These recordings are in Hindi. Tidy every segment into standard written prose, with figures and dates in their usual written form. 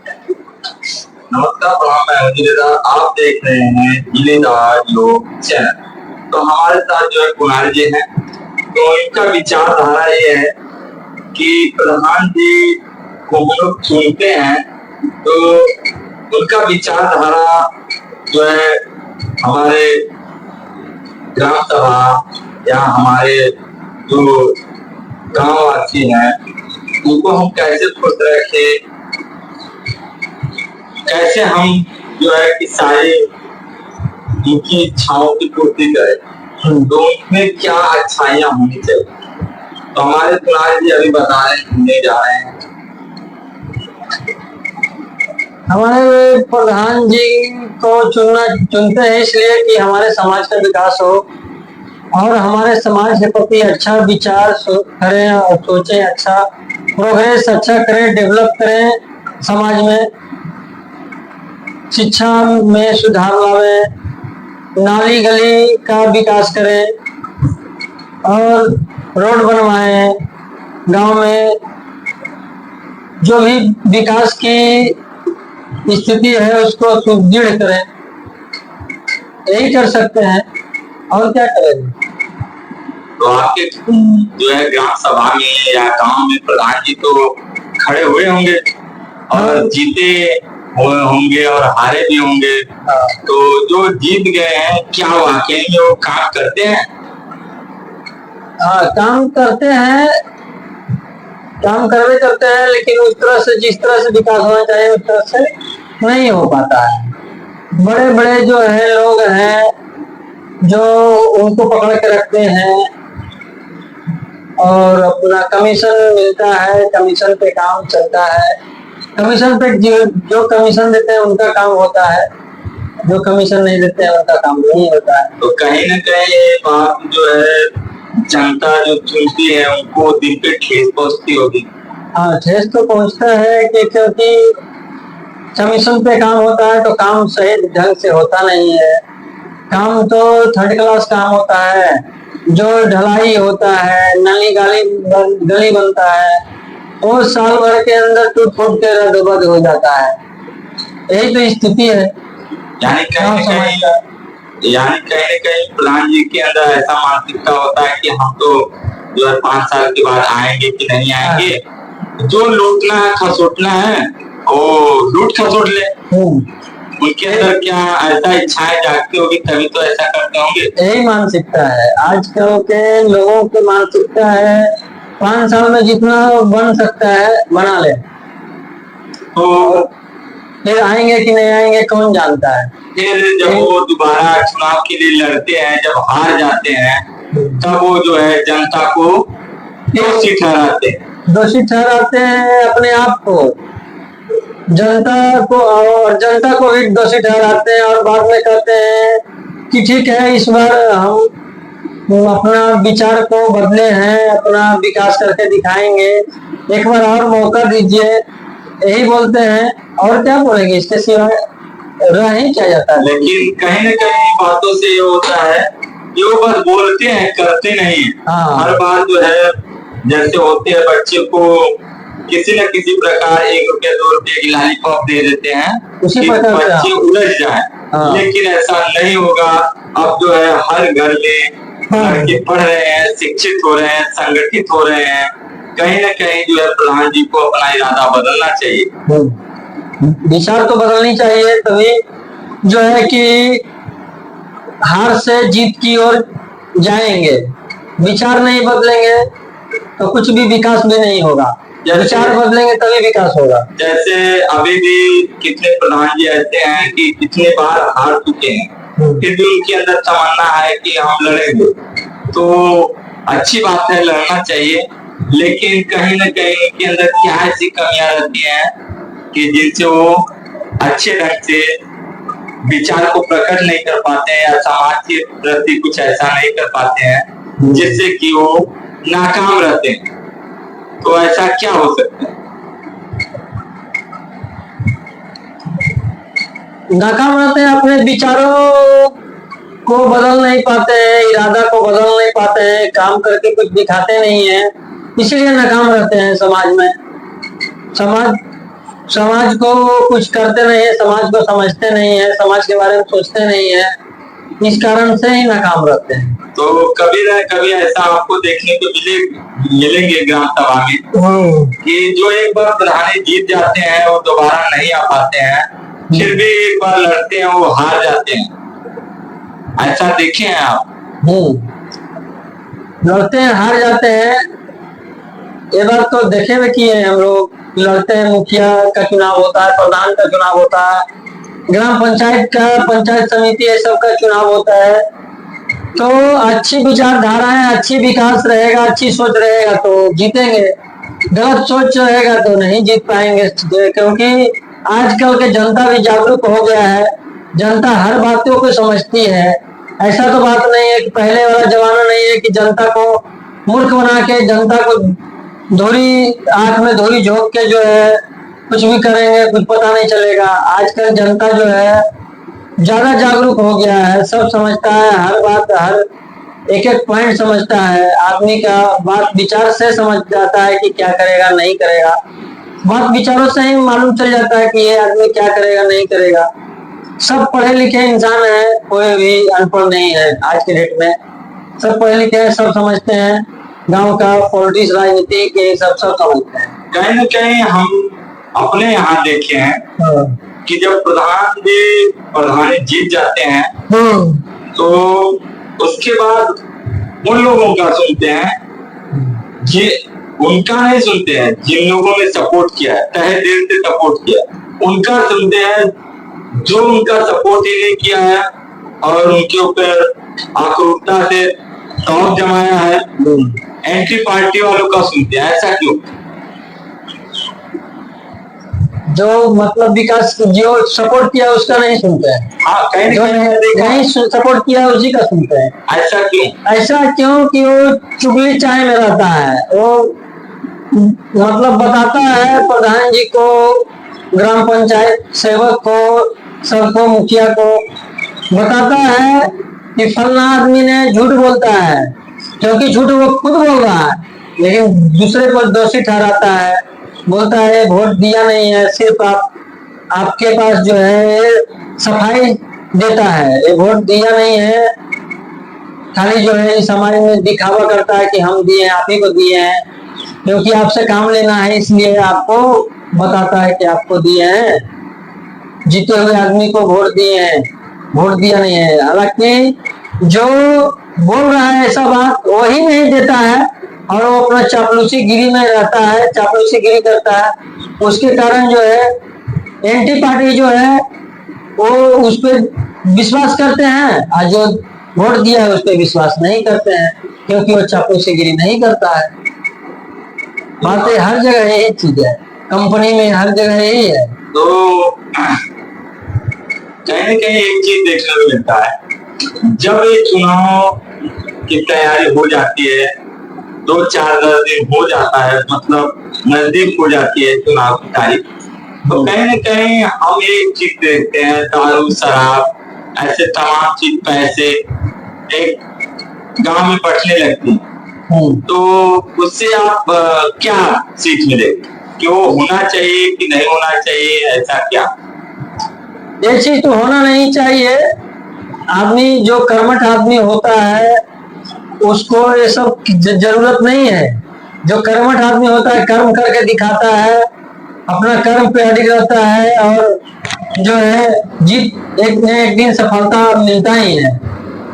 नमस्कार, प्रणाम। मैं जिलेदार, आप देख रहे हैं जिलेदार योग चैनल। तो हमारे साथ जो है कुणाल जी हैं। तो इनका विचारधारा ये है कि प्रधान जी को हम लोग सुनते हैं तो उनका विचारधारा जो है हमारे ग्राम सभा या हमारे जो गांववासी हैं उनको हम कैसे खुश रखें, कैसे हम जो है कि सारी उनकी इच्छाओं की पूर्ति करें, तो उनमें क्या अच्छाइयां होनी चाहिए। तो हमारे कुणाल जी अभी बता रहे हैं, सुनने जा रहे हैं। हमारे प्रधान जी को चुनते हैं इसलिए कि हमारे समाज का विकास हो और हमारे समाज के प्रति अच्छा विचार करें और सोचें, अच्छा प्रोग्रेस अच्छा करें, डेवलप करें, समाज में शिक्षा में सुधार लावे, नाली गली का विकास करें और रोड बनवाएं, गांव में जो भी विकास की स्थिति है उसको सुदृढ़ करें। यही कर सकते हैं और क्या करेंगे। तो आपके जो है ग्राम सभा में या गांव में प्रधान जी तो खड़े हुए होंगे और जीते हुए होंगे और हारे भी होंगे। तो जो जीत गए हैं क्या वाकई में वो काम करते हैं? काम करते हैं, काम करते हैं, लेकिन उस तरह से जिस तरह से विकास होना चाहिए उस तरह से नहीं हो पाता है। बड़े बड़े जो है लोग हैं जो उनको पकड़ के रखते हैं और अपना कमीशन मिलता है, कमीशन पे काम चलता है। कमीशन पे जो कमीशन देते हैं उनका काम होता है, जो कमीशन नहीं देते हैं उनका काम नहीं होता है। तो कहीं ना कहीं ये बात जो है जनता जो चुनती है उनको दिल पे ठेस पहुंचती होगी। हाँ, ठेस तो पहुंचता है कि क्योंकि कमीशन पे काम होता है तो काम सही ढंग से होता नहीं है। काम तो थर्ड क्लास काम होता है, जो ढलाई होता है, नाली गली बनता है, वो साल भर के अंदर टूट फूट के रद्द हो जाता है। यही तो स्थिति है। यानी कहीं ना कहीं प्रधान जी के अंदर ऐसा मानसिकता होता है कि हम तो जो है 5 साल के बाद आएंगे कि नहीं आएंगे, जो लूटना है खसोटना है वो लूट खसोट ले। उनके अंदर क्या ऐसा इच्छाएं जागती होगी तभी तो ऐसा करते होंगे। यही मानसिकता है आजकल के लोगों की मानसिकता है। 5 साल में जितना बन सकता है बना ले, तो फिर आएंगे कि नहीं आएंगे कौन जानता है। फिर जब वो दोबारा चुनाव के लिए लड़ते हैं, जब हार जाते हैं, तब वो जो है जनता को दोषी ठहराते हैं अपने आप को, जनता को भी दोषी ठहराते हैं और बाद में कहते हैं कि ठीक है इस बार हम अपना विचार को बदले हैं, अपना विकास करके दिखाएंगे, एक बार और मौका दीजिए, यही बोलते हैं। और क्या बोलेंगे, इसके सिवाय रह ही क्या जाता है। लेकिन कहीं न कहीं बातों से ये होता है कि वो बस बोलते हैं, करते नहीं। हर बार जो है जैसे होते हैं बच्चे को किसी न किसी प्रकार 1 रुपया 2 रुपये की लॉलीपॉप दे देते हैं कि बच्चे उलझ जाए। लेकिन ऐसा नहीं होगा। अब जो है हर घर में लड़के पढ़ रहे हैं, शिक्षित हो रहे हैं, संगठित हो रहे हैं। कहीं न कहीं जो है प्रधान जी को अपना इरादा बदलना चाहिए, विचार तो बदलनी चाहिए, तभी जो है कि हार से जीत की ओर जाएंगे। विचार नहीं बदलेंगे तो कुछ भी विकास भी नहीं होगा। विचार बदलेंगे तभी विकास होगा। जैसे अभी भी कितने प्रधान जी ऐसे हैं कि कितने बार हार चुके हैं, फिर भी उनके अंदर तमन्ना है कि हम लड़ेंगे। तो अच्छी बात है, लड़ना चाहिए, लेकिन कहीं न कहीं उनके अंदर क्या ऐसी कमियां रहती हैं कि जिनसे वो अच्छे ढंग से विचार को प्रकट नहीं कर पाते हैं या समाज के प्रति कुछ ऐसा नहीं कर पाते हैं जिससे कि वो नाकाम रहते हैं। तो ऐसा क्या हो सकता है? नाकाम रहते हैं, अपने विचारों को बदल नहीं पाते हैं, इरादा को बदल नहीं पाते हैं, काम करके कुछ दिखाते नहीं है, इसलिए नाकाम रहते हैं समाज में। समाज समाज को कुछ करते नहीं है, समाज को समझते नहीं है, समाज के बारे में सोचते नहीं है, इस कारण से ही नाकाम रहते हैं। तो कभी न कभी ऐसा आपको देखने को मिलेंगे ग्राम सभा में कि जो एक बार प्रधानी जीत जाते हैं वो दोबारा नहीं आ पाते हैं, फिर भी एक बार लड़ते हैं वो हार जाते हैं, ऐसा देखे हैं आप? लड़ते हैं हार जाते हैं, ये बात तो देखे हुए किए हैं हम लोग। लड़ते हैं, मुखिया का चुनाव होता है, प्रधान का चुनाव होता है, ग्राम पंचायत का, पंचायत समिति ये सब का चुनाव होता है। तो अच्छी विचारधारा है, अच्छी विकास रहेगा, अच्छी सोच रहेगा तो जीतेंगे, गलत सोच रहेगा तो नहीं जीत पाएंगे, क्योंकि आजकल के जनता भी जागरूक हो गया है, जनता हर बातों को समझती है। ऐसा तो बात नहीं है कि पहले वाला जमाना नहीं है कि जनता को मूर्ख बना के, जनता को धोरी आंख में धोरी झोंक के जो है कुछ भी करेंगे, कुछ पता नहीं चलेगा। आजकल जनता जो है ज्यादा जागरूक हो गया है, सब समझता है, हर बात, हर एक एक पॉइंट समझता है, आदमी का बात विचार से समझ जाता है कि क्या करेगा नहीं करेगा, बात विचारों से ही मालूम चल जाता है कि ये आदमी क्या करेगा नहीं करेगा। सब पढ़े लिखे इंसान है, कोई भी अनपढ़ नहीं है आज के डेट में, सब पढ़े लिखे हैं, सब समझते हैं, गांव का पॉलिटिक्स, राजनीति के सब समझते हैं। कहीं न कहीं हम अपने यहाँ देखे हैं कि जब प्रधानी जीत जाते हैं तो उसके बाद उन लोगों का सुनते हैं, ये उनका नहीं सुनते हैं जिन लोगों ने सपोर्ट किया है, तहे दिल से सपोर्ट किया, उनका सुनते हैं जो उनका सपोर्ट ही नहीं किया है और उनके ऊपर आक्रूरता से टॉप जमाया है, एंटी पार्टी वालों का सुनते हैं। ऐसा क्यों? जो मतलब विकास, जो सपोर्ट किया उसका नहीं सुनते हैं। हाँ, जो नहीं सपोर्ट किया उसी का सुनते हैं। ऐसा क्यों? ऐसा क्यों कि वो चुगली चाय में रहता है, वो मतलब बताता है प्रधान जी को, ग्राम पंचायत सेवक को, सबको, मुखिया को बताता है कि फलना आदमी ने झूठ बोलता है, क्योंकि झूठ वो खुद बोल रहा है, लेकिन दूसरे को दोषी ठहराता है, बोलता है वोट दिया नहीं है, सिर्फ आपके पास जो है सफाई देता है, ये वोट दिया नहीं है, खाली जो है समाज में दिखावा करता है कि हम दिए हैं, आप ही को दिए हैं, क्योंकि आपसे काम लेना है इसलिए आपको बताता है कि आपको दिए हैं, जीते हुए आदमी को वोट दिए हैं, वोट दिया नहीं है। हालांकि जो बोल रहा है ऐसा बात वही नहीं देता है और वो अपना चापलूसी गिरी में रहता है, चापलूसी गिरी करता है, उसके कारण जो है एंटी पार्टी जो है वो उस पर विश्वास करते हैं और जो वोट दिया है उस पर विश्वास नहीं करते हैं, क्योंकि वो चापलूसी गिरी नहीं करता है। बातें हर जगह यही चीज है, कंपनी में हर जगह यही है। तो कहीं न कहीं एक चीज देखने को मिलता है, जब ये चुनाव की तैयारी हो जाती है, 2-4-10 दिन हो जाता है, मतलब नजदीक हो जाती है चुनाव की तारीख, तो कहीं न कहीं हम एक चीज देखते हैं, दारू, शराब, ऐसे तमाम चीज, पैसे एक गांव में बढ़ने लगती है। तो उससे आप क्या सीख मिले कि वो होना चाहिए कि नहीं होना चाहिए, ऐसा क्या? ये चीज तो होना नहीं चाहिए। आदमी जो कर्मठ आदमी होता है उसको ये सब जरूरत नहीं है। जो कर्मठ आदमी होता है कर्म करके दिखाता है, अपना कर्म पे अडिग रहता है और जो है जीत एक न एक दिन सफलता मिलता ही है।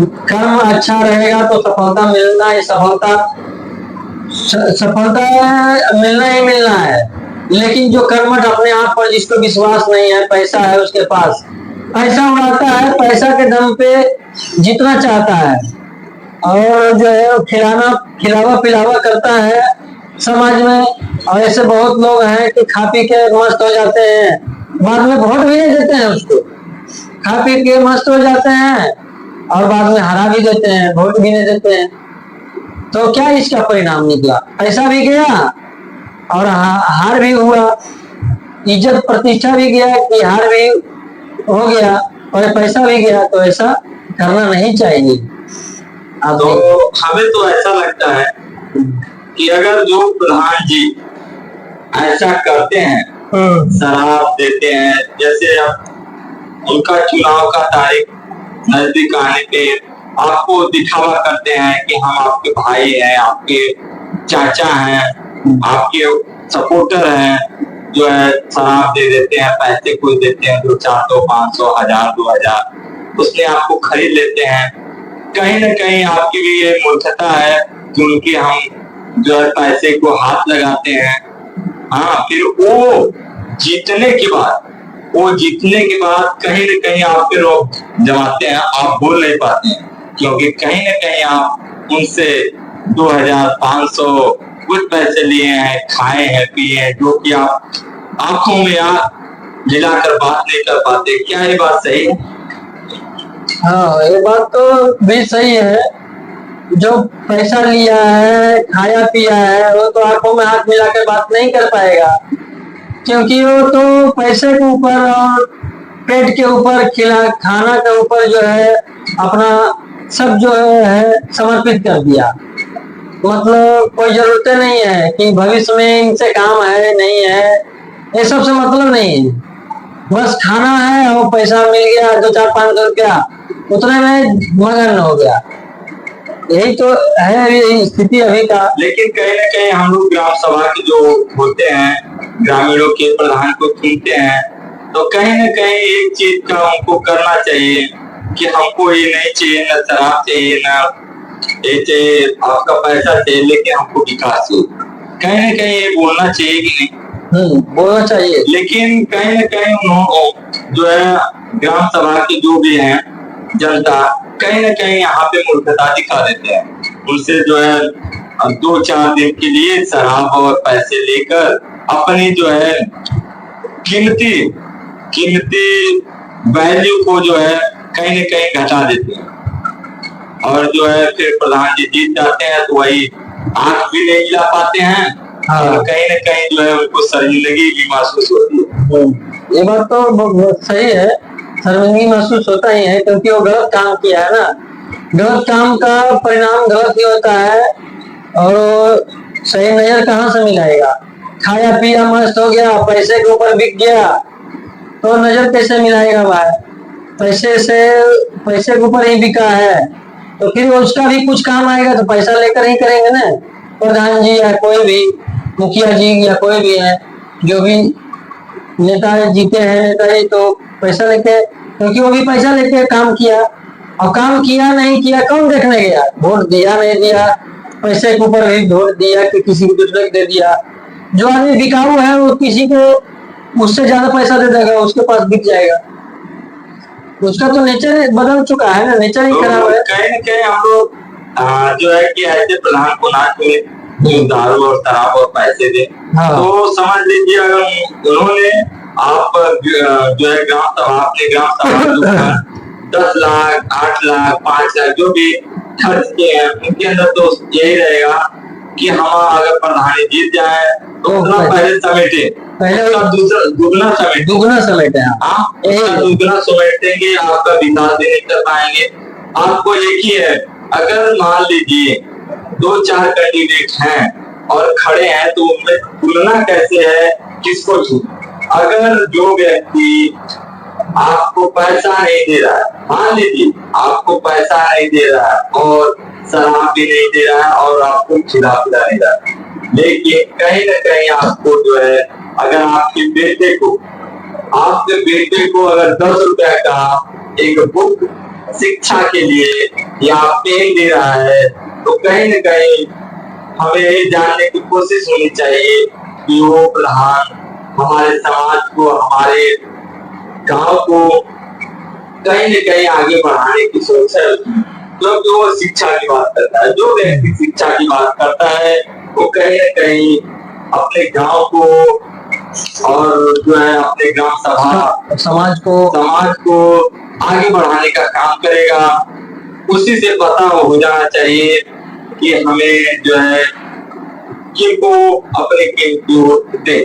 कर्म अच्छा रहेगा तो सफलता मिलना है, सफलता मिलना ही मिलना है। लेकिन जो कर्मठ अपने आप पर जिसको विश्वास नहीं है, पैसा है उसके पास, पैसा उड़ाता है, पैसा के दम पे जीतना चाहता है और जो है खिलावा पिलावा करता है समाज में। और ऐसे बहुत लोग हैं कि खा पी के मस्त हो जाते हैं, बाद में वोट भी नहीं देते हैं उसको, खा पी के मस्त हो जाते हैं और बाद में हरा भी देते हैं, वोट भी नहीं देते हैं। तो क्या इसका परिणाम निकला? पैसा भी गया और हार भी हुआ, इज्जत प्रतिष्ठा भी गया कि हार भी हो गया और पैसा भी गया। तो ऐसा करना नहीं चाहिए। तो हमें तो ऐसा लगता है कि अगर जो प्रधान जी ऐसा करते हैं शराब देते हैं। जैसे अब उनका चुनाव का तारीख नजदीक आने पे आपको दिखावा करते हैं कि हम आपके भाई हैं, आपके चाचा हैं, आपके सपोर्टर हैं, जो है शराब दे देते हैं, पैसे कुछ देते हैं, 200, 400, 500, 1000, 2000, उसमें आपको खरीद लेते हैं। कहीं न कहीं आपकी भी ये मूर्खता है कि उनके हम जो है पैसे को हाथ लगाते हैं। हाँ, फिर वो जीतने के बाद कहीं न कहीं आप पे रोक जमाते हैं, आप बोल नहीं पाते हैं, क्योंकि कहीं न कहीं आप उनसे 2000, 500 कुछ पैसे लिए हैं, खाए हैं, पिए हैं, जो कि आप आंखों में आंख मिलाकर बात नहीं कर पाते। क्या ये बात सही है? हाँ, ये बात तो भी सही है। जो पैसा लिया है, खाया पिया है, वो तो आंखों में हाथ मिलाकर बात नहीं कर पाएगा, क्योंकि वो तो पैसे के ऊपर और पेट के ऊपर, खाना के ऊपर जो है अपना सब जो है समर्पित कर दिया। मतलब कोई जरूरतें नहीं है कि भविष्य में इनसे काम है नहीं है, ये सब से मतलब नहीं है। बस खाना है और पैसा मिल गया 200-400-500 रुपया, उतने में मगन हो गया। यही तो है अभी स्थिति अभी का। लेकिन कहीं न कहीं हम लोग ग्राम सभा के जो होते हैं, ग्रामीणों के प्रधान को चुनते हैं, तो कहीं न कहीं एक चीज का हमको करना चाहिए कि हमको ये नहीं चाहिए, न शराब चाहिए, न ये चाहिए, आपका पैसा चाहिए, लेकिन हमको विकास चाहिए। कहीं न कहीं ये बोलना चाहिए कि नहीं? बोलना चाहिए। लेकिन कहीं न कहीं उन्होंने जो है ग्राम सभा के जो भी हैं जनता, कहीं न कहीं यहाँ पे मूर्खता दिखा देते हैं। उनसे जो है 2-4 दिन के लिए शराब और पैसे लेकर अपनी जो है कीमती वैल्यू को जो है कहीं न कहीं घटा देते हैं, और जो है फिर प्रधान जी जीत जाते हैं तो वही आंख भी नहीं मिला पाते हैं। और कहीं न कहीं जो है उनको शर्मिंदगी भी महसूस होती है। ये बात तो बहुत सही है, शर्मिंदगी महसूस होता ही है, क्योंकि वो गलत काम किया है ना। गलत काम का परिणाम गलत ही होता है, और सही नजर कहाँ से मिलाएगा? खाया पिया मस्त हो गया, पैसे के ऊपर बिक गया, तो नजर कैसे मिलाएगा भाई? पैसे के ऊपर ही बिका है, तो फिर उसका भी कुछ काम आएगा तो पैसा लेकर ही करेंगे ना। प्रधान जी या कोई भी मुखिया जी या कोई भी है, जो भी नेता जीते हैं नेता जी, तो पैसा लेके, क्योंकि वो भी पैसा लेके काम किया, और काम किया नहीं किया कौन देखने गया? वोट दिया नहीं दिया, पैसे के ऊपर भी वोट दिया कि किसी को दूसरे को दे दिया। जो आदमी बिकाऊ है वो किसी को उससे ज्यादा पैसा दे देगा, उसके पास बिक जाएगा। उसका तो नेचर बदल चुका है ना, नेचर ही खराब है। कहीं न कहीं हम लोग जो है कि ऐसे प्रधान को ना चुने जो दारू और शराब और पैसे दे। तो समझ लीजिए अगर उन्होंने आप जो है अपने ग्राम सभा 10 लाख, 8 लाख, 5 लाख जो भी खर्च किए हैं, उनके अंदर तो यही रहेगा कि हम अगर प्रधानी जीत जाए तो उतना पहले समेटे, दुगना समेटे, दुगना समेटेंगे, आपका विकास भी नहीं कर पाएंगे। आपको एक ही है, अगर मान लीजिए 2-4 कैंडिडेट हैं और खड़े हैं, तो उनमें तुलना कैसे है, किसको चुने? अगर जो व्यक्ति आपको पैसा नहीं दे रहा है, मान लीजिए आपको पैसा नहीं दे रहा है और शराब भी नहीं दे रहा है और आपको खिला पिला नहीं रहा है, लेकिन कहीं न कहीं आपको जो है अगर आपके बेटे को अगर 10 रुपए का एक बुक शिक्षा के लिए या पेन दे रहा है, तो कहीं न कहीं हमें ये जानने की कोशिश होनी चाहिए कि वो प्रधान हमारे समाज को, हमारे गांव को कहीं न कहीं आगे बढ़ाने की सोच है, क्योंकि वो शिक्षा की बात करता है। जो व्यक्ति शिक्षा की बात करता है वो कहीं न कहीं अपने गांव को और जो है अपने ग्राम सभा समाज को आगे बढ़ाने का काम करेगा। उसी से पता हो जाना चाहिए कि हमें जो है किनको अपने कीमती वोट दे।